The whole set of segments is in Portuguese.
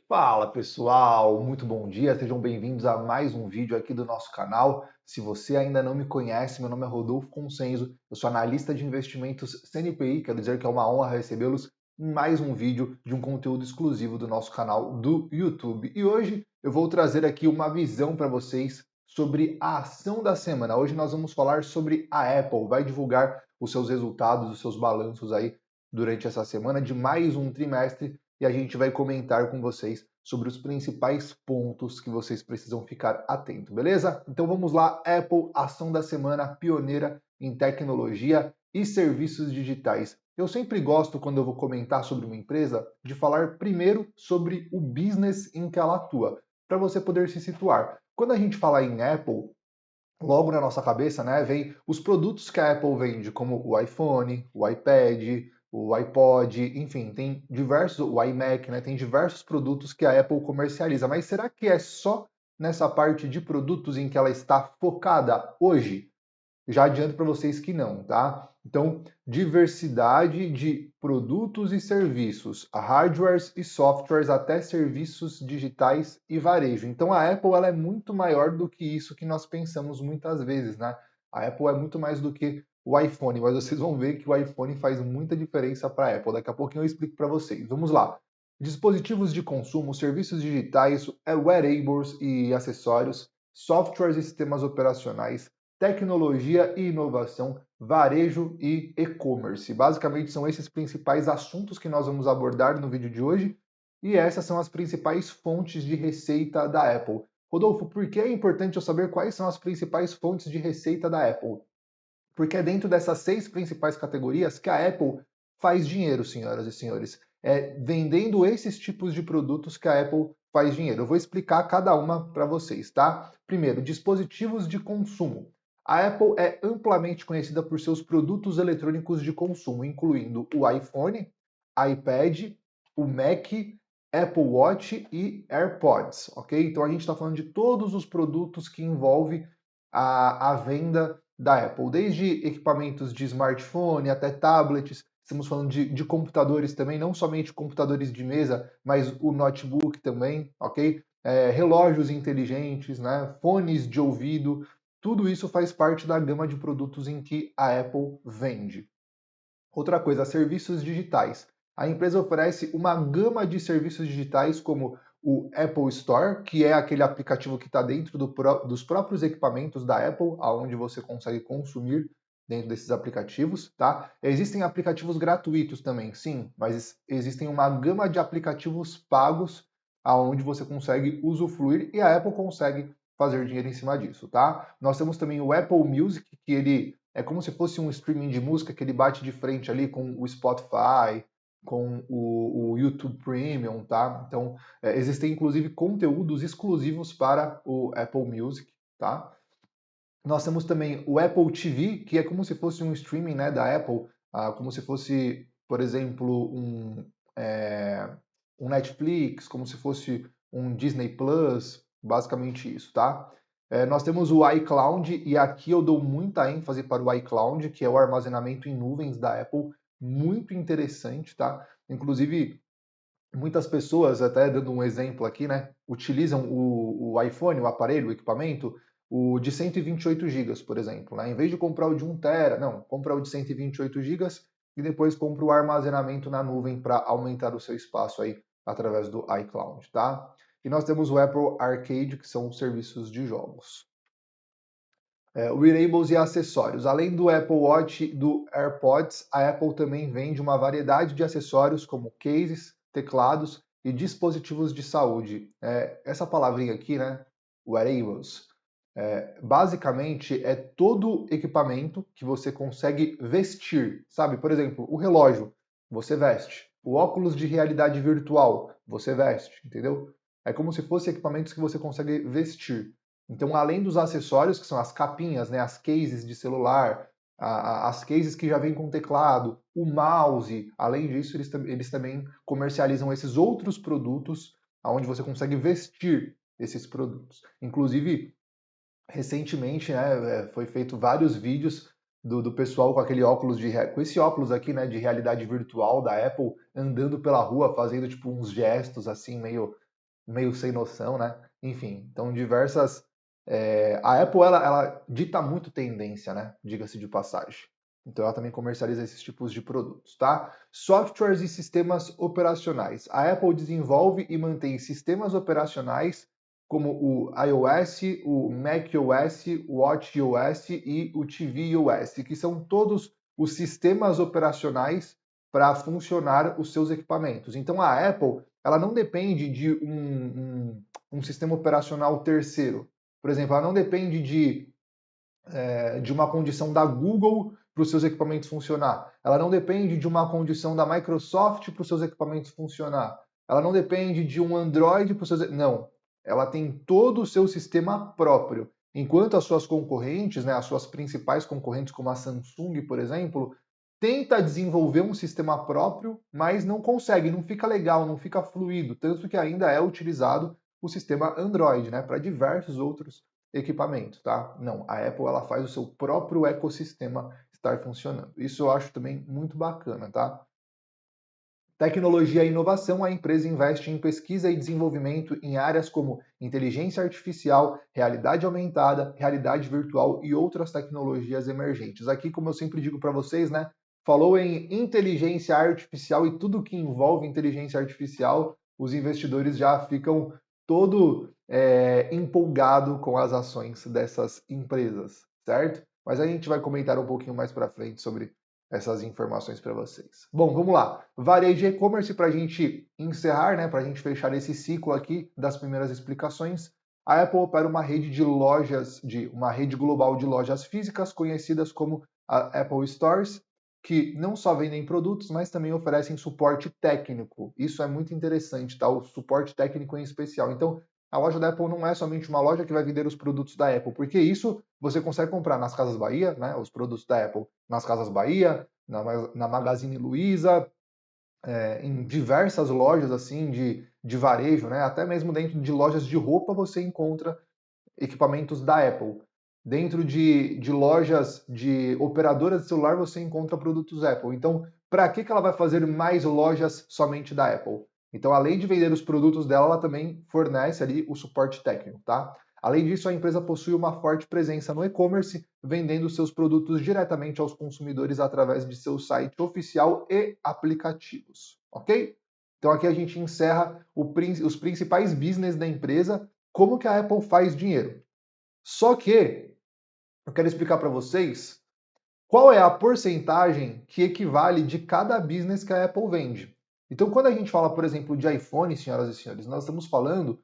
Fala pessoal, muito bom dia, sejam bem-vindos a mais um vídeo aqui do nosso canal. Se você ainda não me conhece, meu nome é Rodolfo Consenzo, eu sou analista de investimentos CNPI, quero dizer que é uma honra recebê-los em mais um vídeo de um conteúdo exclusivo do nosso canal do YouTube. E hoje eu vou trazer aqui uma visão para vocês sobre a ação da semana. Hoje nós vamos falar sobre a Apple, vai divulgar os seus resultados, os seus balanços aí durante essa semana de mais um trimestre e a gente vai comentar com vocês sobre os principais pontos que vocês precisam ficar atento, beleza? Então vamos lá, Apple, ação da semana pioneira em tecnologia e serviços digitais. Eu sempre gosto, quando eu vou comentar sobre uma empresa, de falar primeiro sobre o business em que ela atua, para você poder se situar. Quando a gente fala em Apple, logo na nossa cabeça, né, vem os produtos que a Apple vende, como o iPhone, o iPad, o iPod, enfim, tem diversos, o iMac, né, tem diversos produtos que a Apple comercializa. Mas será que é só nessa parte de produtos em que ela está focada hoje? Já adianto para vocês que não, tá? Então, diversidade de produtos e serviços, hardwares e softwares, até serviços digitais e varejo. Então, a Apple ela é muito maior do que isso que nós pensamos muitas vezes, né? A Apple é muito mais do que o iPhone, mas vocês vão ver que o iPhone faz muita diferença para a Apple. Daqui a pouquinho eu explico para vocês. Vamos lá. Dispositivos de consumo, serviços digitais, wearables e acessórios, softwares e sistemas operacionais, tecnologia e inovação, varejo e e-commerce. Basicamente são esses principais assuntos que nós vamos abordar no vídeo de hoje e essas são as principais fontes de receita da Apple. Rodolfo, por que é importante eu saber quais são as principais fontes de receita da Apple? Porque é dentro dessas 6 principais categorias que a Apple faz dinheiro, senhoras e senhores. É vendendo esses tipos de produtos que a Apple faz dinheiro. Eu vou explicar cada uma para vocês, tá? Primeiro, dispositivos de consumo. A Apple é amplamente conhecida por seus produtos eletrônicos de consumo, incluindo o iPhone, iPad, o Mac, Apple Watch e AirPods, ok? Então a gente está falando de todos os produtos que envolvem a venda da Apple, desde equipamentos de smartphone até tablets, estamos falando de computadores também, não somente computadores de mesa, mas o notebook também, ok? Relógios inteligentes, né? Fones de ouvido, tudo isso faz parte da gama de produtos em que a Apple vende. Outra coisa, serviços digitais. A empresa oferece uma gama de serviços digitais como o Apple Store, que é aquele aplicativo que está dentro dos próprios equipamentos da Apple, aonde você consegue consumir dentro desses aplicativos, tá? Existem aplicativos gratuitos também, sim, mas existem uma gama de aplicativos pagos aonde você consegue usufruir e a Apple consegue fazer dinheiro em cima disso, tá? Nós temos também o Apple Music, que ele é como se fosse um streaming de música que ele bate de frente ali com o Spotify, com o YouTube Premium, tá? Então, existem inclusive conteúdos exclusivos para o Apple Music, tá? Nós temos também o Apple TV, que é como se fosse um streaming, né, da Apple, como se fosse, por exemplo, um Netflix, como se fosse um Disney Plus, basicamente isso, tá? Nós temos o iCloud, e aqui eu dou muita ênfase para o iCloud, que é o armazenamento em nuvens da Apple, muito interessante, tá? Inclusive, muitas pessoas, até dando um exemplo aqui, né, utilizam o iPhone, o aparelho, o equipamento, o de 128 GB, por exemplo. Né? Em vez de comprar o de 1 TB, não, compra o de 128 GB e depois compra o armazenamento na nuvem para aumentar o seu espaço aí através do iCloud, tá? E nós temos o Apple Arcade, que são os serviços de jogos. Wearables e acessórios. Além do Apple Watch e do AirPods, a Apple também vende uma variedade de acessórios como cases, teclados e dispositivos de saúde. Essa palavrinha aqui, né, wearables, basicamente é todo equipamento que você consegue vestir, sabe? Por exemplo, o relógio, você veste. O óculos de realidade virtual, você veste, entendeu? É como se fossem equipamentos que você consegue vestir. Então, além dos acessórios, que são as capinhas, né, as cases de celular, as cases que já vêm com teclado, o mouse, além disso, eles também comercializam esses outros produtos onde você consegue vestir esses produtos. Inclusive, recentemente, né, foi feito vários vídeos do pessoal com aquele óculos com esse óculos aqui, né, de realidade virtual da Apple, andando pela rua, fazendo tipo uns gestos assim meio meio sem noção, né? Enfim, então diversas. A Apple ela dita muito tendência, né? Diga-se de passagem. Então ela também comercializa esses tipos de produtos, tá? Softwares e sistemas operacionais. A Apple desenvolve e mantém sistemas operacionais como o iOS, o macOS, o watchOS e o tvOS, que são todos os sistemas operacionais para funcionar os seus equipamentos. Então a Apple ela não depende de um sistema operacional terceiro. Por exemplo, ela não depende de uma condição da Google para os seus equipamentos funcionar. Ela não depende de uma condição da Microsoft para os seus equipamentos funcionar. Ela não depende de um Android para os seus. Não. Ela tem todo o seu sistema próprio. Enquanto as suas concorrentes, né, as suas principais concorrentes, como a Samsung, por exemplo, tenta desenvolver um sistema próprio, mas não consegue, não fica legal, não fica fluido, tanto que ainda é utilizado o sistema Android, né, para diversos outros equipamentos, tá? Não, a Apple ela faz o seu próprio ecossistema estar funcionando. Isso eu acho também muito bacana, tá? Tecnologia e inovação, a empresa investe em pesquisa e desenvolvimento em áreas como inteligência artificial, realidade aumentada, realidade virtual e outras tecnologias emergentes. Aqui, como eu sempre digo para vocês, né? Falou em inteligência artificial e tudo que envolve inteligência artificial, os investidores já ficam todo empolgado com as ações dessas empresas, certo? Mas a gente vai comentar um pouquinho mais para frente sobre essas informações para vocês. Bom, vamos lá. Varejo e e-commerce para a gente encerrar, né? Para a gente fechar esse ciclo aqui das primeiras explicações. A Apple opera uma rede de lojas, uma rede global de lojas físicas conhecidas como a Apple Stores, que não só vendem produtos, mas também oferecem suporte técnico. Isso é muito interessante, tá? O suporte técnico em especial. Então, a loja da Apple não é somente uma loja que vai vender os produtos da Apple, porque isso você consegue comprar nas Casas Bahia, né? Os produtos da Apple nas Casas Bahia, na Magazine Luiza, em diversas lojas assim de varejo, né? Até mesmo dentro de lojas de roupa você encontra equipamentos da Apple. Dentro de lojas de operadoras de celular você encontra produtos Apple. Então, para que ela vai fazer mais lojas somente da Apple? Então, além de vender os produtos dela, ela também fornece ali o suporte técnico, tá? Além disso, a empresa possui uma forte presença no e-commerce, vendendo seus produtos diretamente aos consumidores através de seu site oficial e aplicativos, ok? Então aqui a gente encerra os principais business da empresa, como que a Apple faz dinheiro. Só que eu quero explicar para vocês qual é a porcentagem que equivale de cada business que a Apple vende. Então, quando a gente fala, por exemplo, de iPhone, senhoras e senhores, nós estamos falando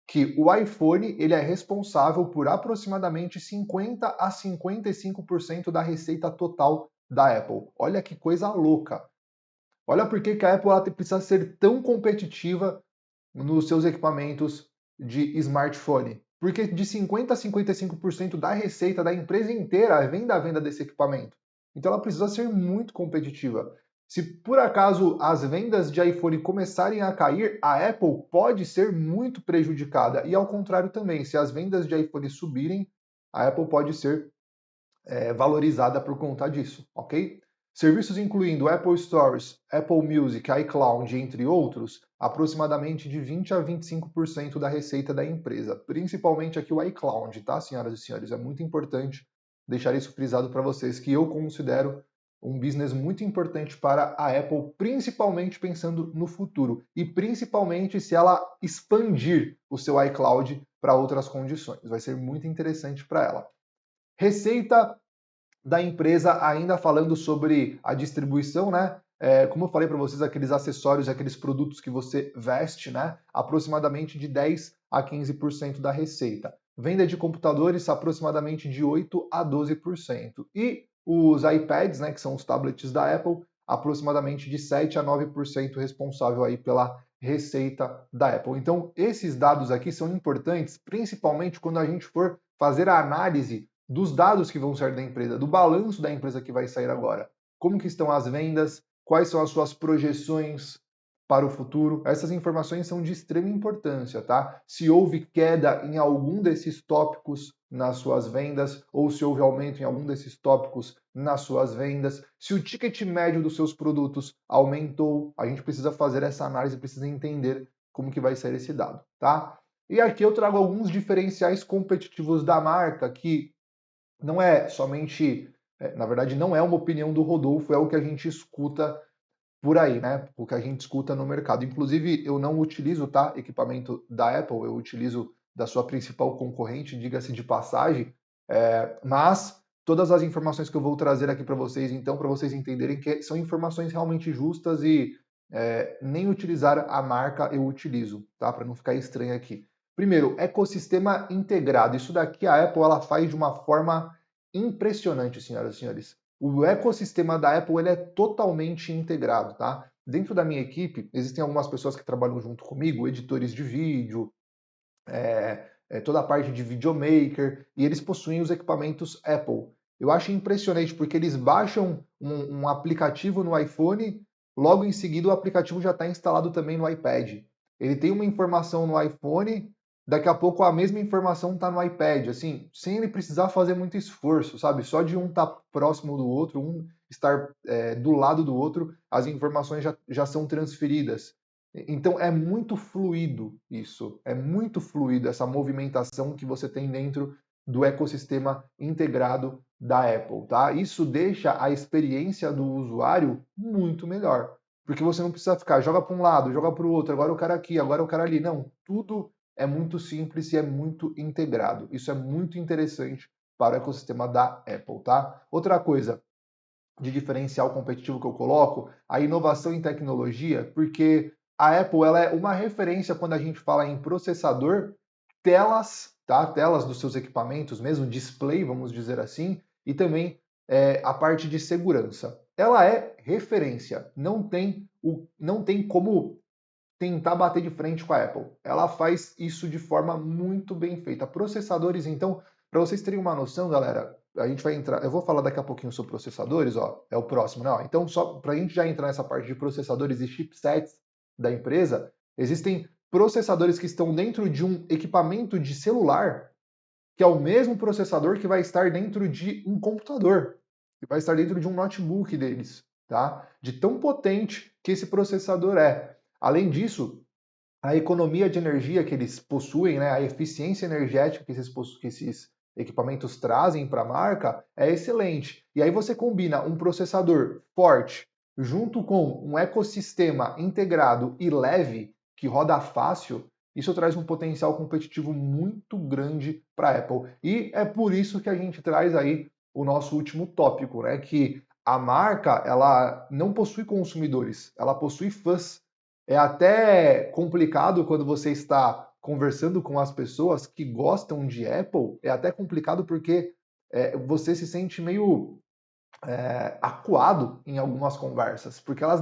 que o iPhone ele é responsável por aproximadamente 50 a 55% da receita total da Apple. Olha que coisa louca. Olha por que a Apple precisa ser tão competitiva nos seus equipamentos de smartphone. Porque de 50 a 55% da receita da empresa inteira vem da venda desse equipamento. Então ela precisa ser muito competitiva. Se por acaso as vendas de iPhone começarem a cair, a Apple pode ser muito prejudicada. E ao contrário também, se as vendas de iPhone subirem, a Apple pode ser valorizada por conta disso, ok? Serviços incluindo Apple Stores, Apple Music, iCloud, entre outros, aproximadamente de 20 a 25% da receita da empresa, principalmente aqui o iCloud, tá, senhoras e senhores? É muito importante deixar isso frisado para vocês, que eu considero um business muito importante para a Apple, principalmente pensando no futuro e principalmente se ela expandir o seu iCloud para outras condições. Vai ser muito interessante para ela. Receita da empresa, ainda falando sobre a distribuição, né? Como eu falei para vocês, aqueles acessórios, aqueles produtos que você veste, né? Aproximadamente de 10 a 15% da receita. Venda de computadores, aproximadamente de 8 a 12%. E os iPads, né, que são os tablets da Apple, aproximadamente de 7 a 9% responsável aí pela receita da Apple. Então, esses dados aqui são importantes, principalmente quando a gente for fazer a análise dos dados que vão sair da empresa, do balanço da empresa que vai sair agora. Como que estão as vendas, quais são as suas projeções para o futuro. Essas informações são de extrema importância, tá? Se houve queda em algum desses tópicos nas suas vendas, ou se houve aumento em algum desses tópicos nas suas vendas, se o ticket médio dos seus produtos aumentou, a gente precisa fazer essa análise, precisa entender como que vai ser esse dado, tá? E aqui eu trago alguns diferenciais competitivos da marca que não é somente, na verdade, não é uma opinião do Rodolfo, é o que a gente escuta por aí, né? O que a gente escuta no mercado. Inclusive, eu não utilizo, tá, equipamento da Apple, eu utilizo da sua principal concorrente, diga-se de passagem, mas todas as informações que eu vou trazer aqui para vocês, então, para vocês entenderem que são informações realmente justas e nem utilizar a marca eu utilizo, tá? Para não ficar estranho aqui. Primeiro, ecossistema integrado. Isso daqui a Apple ela faz de uma forma impressionante, senhoras e senhores. O ecossistema da Apple ele é totalmente integrado, tá? Dentro da minha equipe, existem algumas pessoas que trabalham junto comigo, editores de vídeo, toda a parte de videomaker, e eles possuem os equipamentos Apple. Eu acho impressionante porque eles baixam um aplicativo no iPhone, logo em seguida o aplicativo já está instalado também no iPad. Ele tem uma informação no iPhone, daqui a pouco a mesma informação está no iPad, assim, sem ele precisar fazer muito esforço, sabe? Só de um estar próximo do outro, um estar do lado do outro, as informações já são transferidas. Então é muito fluido isso, é muito fluido essa movimentação que você tem dentro do ecossistema integrado da Apple, tá? Isso deixa a experiência do usuário muito melhor, porque você não precisa ficar joga para um lado, joga para o outro, agora eu quero aqui, agora eu quero ali, não, tudo é muito simples e é muito integrado. Isso é muito interessante para o ecossistema da Apple, tá? Outra coisa de diferencial competitivo que eu coloco, a inovação em tecnologia, porque a Apple ela é uma referência quando a gente fala em processador, telas, tá? Telas dos seus equipamentos, mesmo display, vamos dizer assim, e também a parte de segurança. Ela é referência, não tem como tentar bater de frente com a Apple. Ela faz isso de forma muito bem feita. Processadores, então, para vocês terem uma noção, galera, a gente vai entrar, eu vou falar daqui a pouquinho sobre processadores, ó, é o próximo, né? Então, só para a gente já entrar nessa parte de processadores e chipsets da empresa, existem processadores que estão dentro de um equipamento de celular, que é o mesmo processador que vai estar dentro de um computador, que vai estar dentro de um notebook deles, tá? De tão potente que esse processador é. Além disso, a economia de energia que eles possuem, né, a eficiência energética que esses equipamentos trazem para a marca é excelente. E aí você combina um processador forte junto com um ecossistema integrado e leve que roda fácil, isso traz um potencial competitivo muito grande para a Apple. E é por isso que a gente traz aí o nosso último tópico, né, que a marca ela não possui consumidores, ela possui fãs. É até complicado quando você está conversando com as pessoas que gostam de Apple, é até complicado porque você se sente meio acuado em algumas conversas, porque as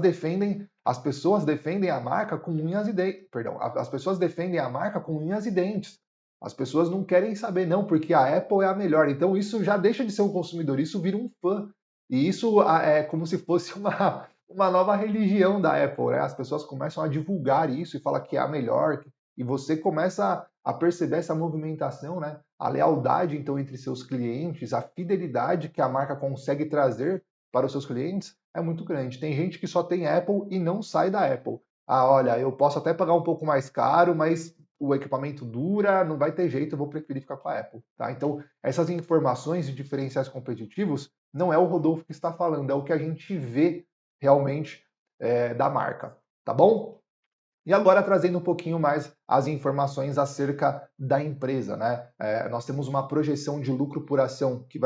pessoas defendem a marca com unhas e dentes, perdão, as pessoas defendem a marca com unhas e dentes. As pessoas não querem saber, não, porque a Apple é a melhor. Então isso já deixa de ser um consumidor, isso vira um fã. E isso é como se fosse uma nova religião da Apple, né? As pessoas começam a divulgar isso e falar que é a melhor, e você começa a perceber essa movimentação, né? A lealdade, então, entre seus clientes, a fidelidade que a marca consegue trazer para os seus clientes é muito grande. Tem gente que só tem Apple e não sai da Apple. Ah, olha, eu posso até pagar um pouco mais caro, mas o equipamento dura, não vai ter jeito, eu vou preferir ficar com a Apple, tá? Então, essas informações de diferenciais competitivos não é o Rodolfo que está falando, é o que a gente vê realmente da marca, tá bom? E agora trazendo um pouquinho mais as informações acerca da empresa, né? Nós temos uma projeção de lucro por ação que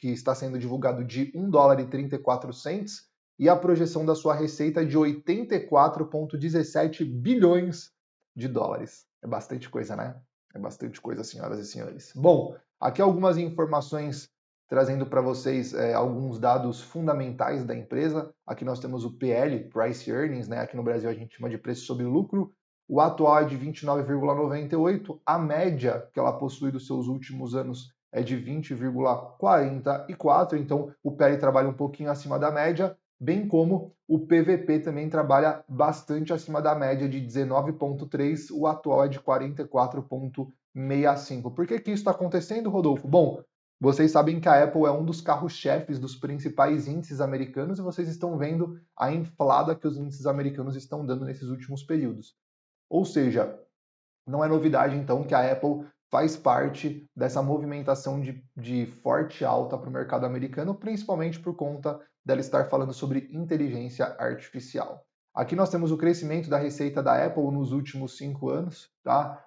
está sendo divulgado de $1,34 e a projeção da sua receita de 84,17 bilhões de dólares. É bastante coisa, né? É bastante coisa, senhoras e senhores. Bom, aqui algumas informações trazendo para vocês alguns dados fundamentais da empresa. Aqui nós temos o PL, Price Earnings, né? Aqui no Brasil a gente chama de preço sobre lucro. O atual é de 29,98. A média que ela possui dos seus últimos anos é de 20,44. Então o PL trabalha um pouquinho acima da média, bem como o PVP também trabalha bastante acima da média de 19,3. O atual é de 44,65. Por que isso está acontecendo, Rodolfo? Bom, vocês sabem que a Apple é um dos carros-chefes dos principais índices americanos e vocês estão vendo a inflada que os índices americanos estão dando nesses últimos períodos. Ou seja, não é novidade então que a Apple faz parte dessa movimentação de forte alta para o mercado americano, principalmente por conta dela estar falando sobre inteligência artificial. Aqui nós temos o crescimento da receita da Apple nos últimos 5 anos, tá?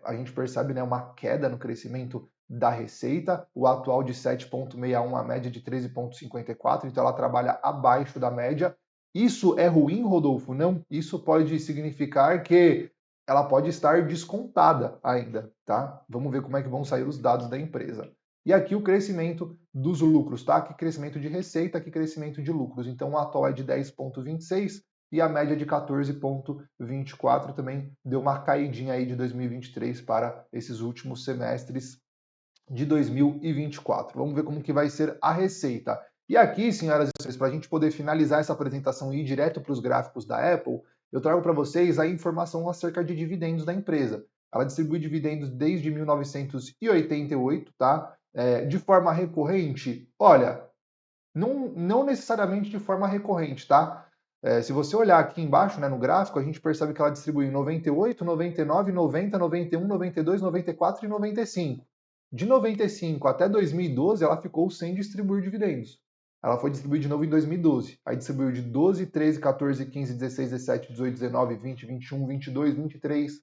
A gente percebe, né, uma queda no crescimento da receita, o atual de 7,61, a média de 13,54, então ela trabalha abaixo da média. Isso é ruim, Rodolfo? Não, isso pode significar que ela pode estar descontada ainda, tá? Vamos ver como é que vão sair os dados da empresa. E aqui o crescimento dos lucros, tá? Aqui crescimento de receita, aqui crescimento de lucros. Então o atual é de 10,26 e a média de 14,24 também deu uma caidinha aí de 2023 para esses últimos semestres de 2024. Vamos ver como que vai ser a receita. E aqui, senhoras e senhores, para a gente poder finalizar essa apresentação e ir direto para os gráficos da Apple, eu trago para vocês a informação acerca de dividendos da empresa. Ela distribui dividendos desde 1988, tá? De forma recorrente? Olha, não necessariamente de forma recorrente, tá? Se você olhar aqui embaixo, né, no gráfico, a gente percebe que ela distribui em 98, 99, 90, 91, 92, 94 e 95. De 95 até 2012, ela ficou sem distribuir dividendos. Ela foi distribuir de novo em 2012. Aí distribuiu de 12, 13, 14, 15, 16, 17, 18, 19, 20, 21, 22, 23.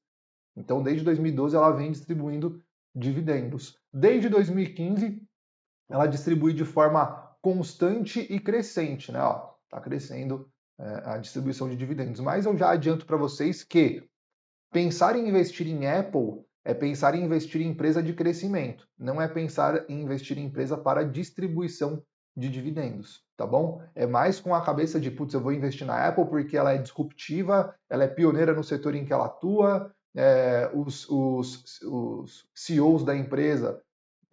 Então, desde 2012, ela vem distribuindo dividendos. Desde 2015, ela distribui de forma constante e crescente, né? Ó, tá crescendo a distribuição de dividendos. Mas eu já adianto para vocês que pensar em investir em Apple é pensar em investir em empresa de crescimento, não é pensar em investir em empresa para distribuição de dividendos, tá bom? É mais com a cabeça de, putz, eu vou investir na Apple porque ela é disruptiva, ela é pioneira no setor em que ela atua, os CEOs da empresa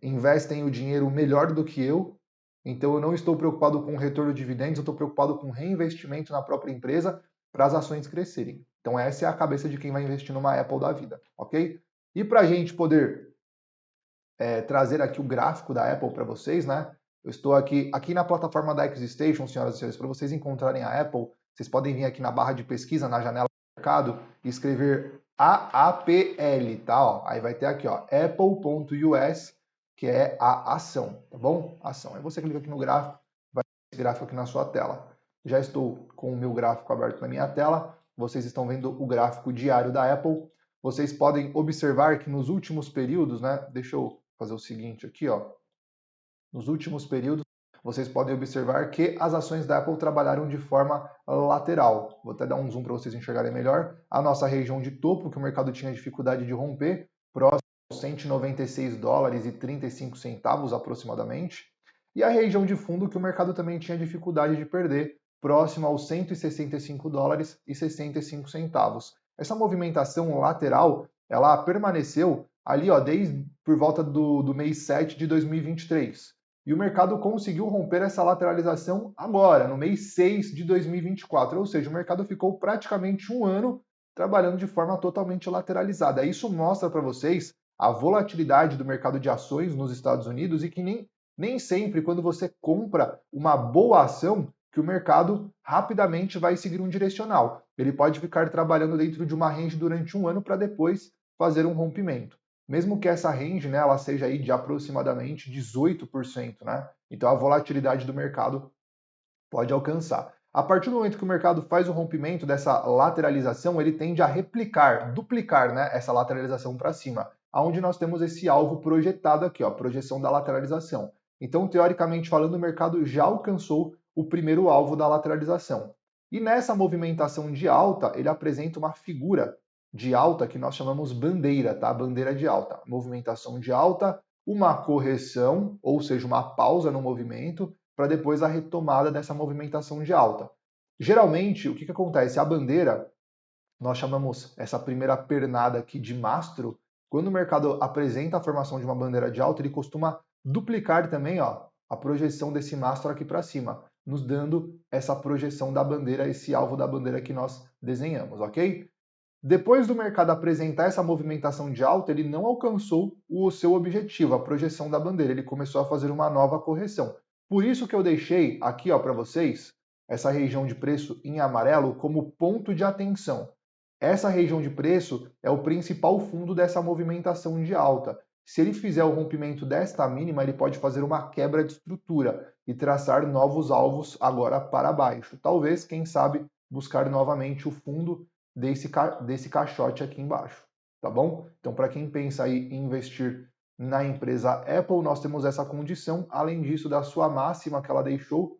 investem o dinheiro melhor do que eu, então eu não estou preocupado com o retorno de dividendos, eu estou preocupado com reinvestimento na própria empresa para as ações crescerem. Então essa é a cabeça de quem vai investir numa Apple da vida, ok? E para a gente poder trazer aqui o gráfico da Apple para vocês, né? Eu estou aqui na plataforma da XStation, senhoras e senhores, para vocês encontrarem a Apple, vocês podem vir aqui na barra de pesquisa, na janela do mercado, e escrever AAPL, tá? Ó, aí vai ter aqui, ó, apple.us, que é a ação, tá bom? Ação. Aí você clica aqui no gráfico, vai ter esse gráfico aqui na sua tela. Já estou com o meu gráfico aberto na minha tela, vocês estão vendo o gráfico diário da Apple. Vocês podem observar que nos últimos períodos, né? Deixa eu fazer o seguinte aqui, ó. Nos últimos períodos, vocês podem observar que as ações da Apple trabalharam de forma lateral. Vou até dar um zoom para vocês enxergarem melhor. A nossa região de topo, que o mercado tinha dificuldade de romper, próximo aos 196 dólares e 35 centavos aproximadamente. E a região de fundo, que o mercado também tinha dificuldade de perder, próximo aos 165 dólares e 65 centavos. Essa movimentação lateral, ela permaneceu ali, ó, desde por volta do mês 7 de 2023. E o mercado conseguiu romper essa lateralização agora, no mês 6 de 2024. Ou seja, o mercado ficou praticamente um ano trabalhando de forma totalmente lateralizada. Isso mostra para vocês a volatilidade do mercado de ações nos Estados Unidos e que nem sempre, quando você compra uma boa ação, que o mercado rapidamente vai seguir um direcional. Ele pode ficar trabalhando dentro de uma range durante um ano para depois fazer um rompimento. Mesmo que essa range, né, ela seja aí de aproximadamente 18%, né? Então a volatilidade do mercado pode alcançar. A partir do momento que o mercado faz o rompimento dessa lateralização, ele tende a replicar, duplicar, né, essa lateralização para cima, aonde nós temos esse alvo projetado aqui, ó, projeção da lateralização. Então, teoricamente falando, o mercado já alcançou o primeiro alvo da lateralização. E nessa movimentação de alta, ele apresenta uma figura de alta que nós chamamos bandeira, tá? Bandeira de alta. Movimentação de alta, uma correção, ou seja, uma pausa no movimento, para depois a retomada dessa movimentação de alta. Geralmente, o que acontece? A bandeira, nós chamamos essa primeira pernada aqui de mastro. Quando o mercado apresenta a formação de uma bandeira de alta, ele costuma duplicar também, ó, a projeção desse mastro aqui para cima, nos dando essa projeção da bandeira, esse alvo da bandeira que nós desenhamos, ok? Depois do mercado apresentar essa movimentação de alta, ele não alcançou o seu objetivo, a projeção da bandeira, ele começou a fazer uma nova correção. Por isso que eu deixei aqui para vocês essa região de preço em amarelo como ponto de atenção. Essa região de preço é o principal fundo dessa movimentação de alta. Se ele fizer o rompimento desta mínima, ele pode fazer uma quebra de estrutura e traçar novos alvos agora para baixo. Talvez, quem sabe, buscar novamente o fundo desse caixote aqui embaixo, tá bom? Então, para quem pensa aí em investir na empresa Apple, nós temos essa condição. Além disso, da sua máxima que ela deixou,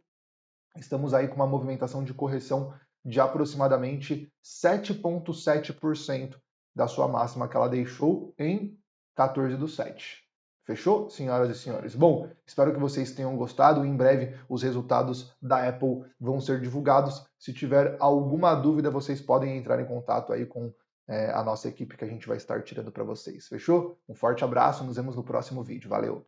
estamos aí com uma movimentação de correção de aproximadamente 7,7% da sua máxima que ela deixou em 14/7. Fechou, senhoras e senhores? Bom, espero que vocês tenham gostado. Em breve, os resultados da Apple vão ser divulgados. Se tiver alguma dúvida, vocês podem entrar em contato aí com a nossa equipe que a gente vai estar tirando para vocês. Fechou? Um forte abraço, nos vemos no próximo vídeo. Valeu!